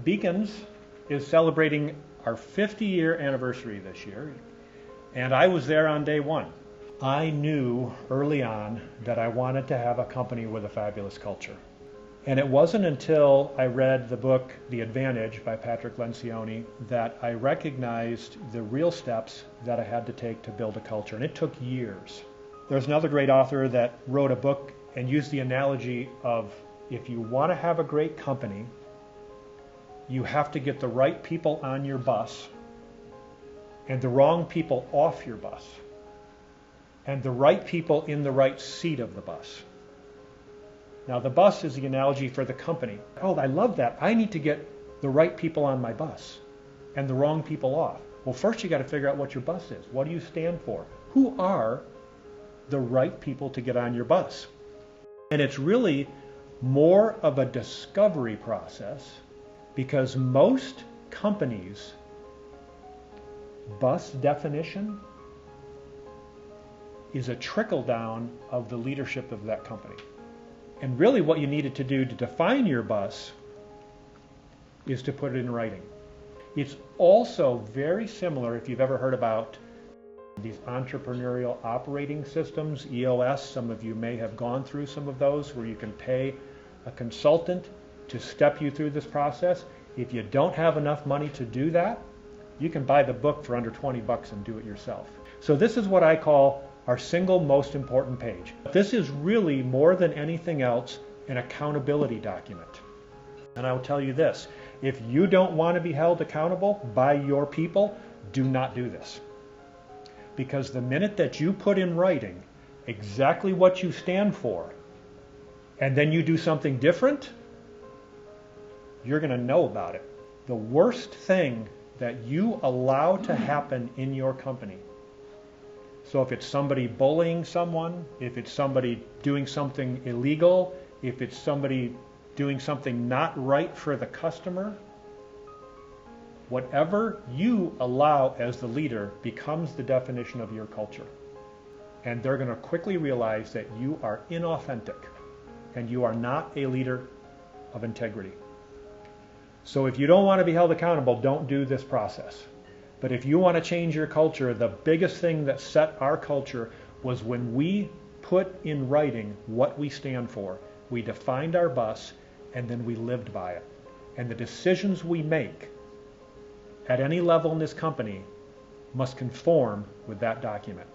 Bekins is celebrating our 50-year anniversary this year, and I was there on day one. I knew early on that I wanted to have a company with a fabulous culture. And it wasn't until I read the book The Advantage by Patrick Lencioni that I recognized the real steps that I had to take to build a culture, and it took years. There's another great author that wrote a book and used the analogy of, if you want to have a great company, you have to get the right people on your bus and the wrong people off your bus, and the right people in the right seat of the bus. Now, the bus is the analogy for the company. Oh, I love that. I need to get the right people on my bus and the wrong people off. Well, first you got to figure out what your bus is. What do you stand for? Who are the right people to get on your bus? And it's really more of a discovery process, because most companies' bus definition is a trickle down of the leadership of that company. And really what you needed to do to define your bus is to put it in writing. It's also very similar, if you've ever heard about these entrepreneurial operating systems, EOS. Some of you may have gone through some of those, where you can pay a consultant to step you through this process. If you don't have enough money to do that, you can buy the book for under 20 bucks and do it yourself. So this is what I call our single most important page. This is really, more than anything else, an accountability document. And I will tell you this, if you don't want to be held accountable by your people, do not do this. Because the minute that you put in writing exactly what you stand for, and then you do something different, you're going to know about it. The worst thing that you allow to happen in your company, so if it's somebody bullying someone, if it's somebody doing something illegal, if it's somebody doing something not right for the customer, whatever you allow as the leader becomes the definition of your culture. And they're going to quickly realize that you are inauthentic and you are not a leader of integrity. So if you don't want to be held accountable, don't do this process. But if you want to change your culture, the biggest thing that set our culture was when we put in writing what we stand for. We defined our bus, and then we lived by it. And the decisions we make at any level in this company must conform with that document.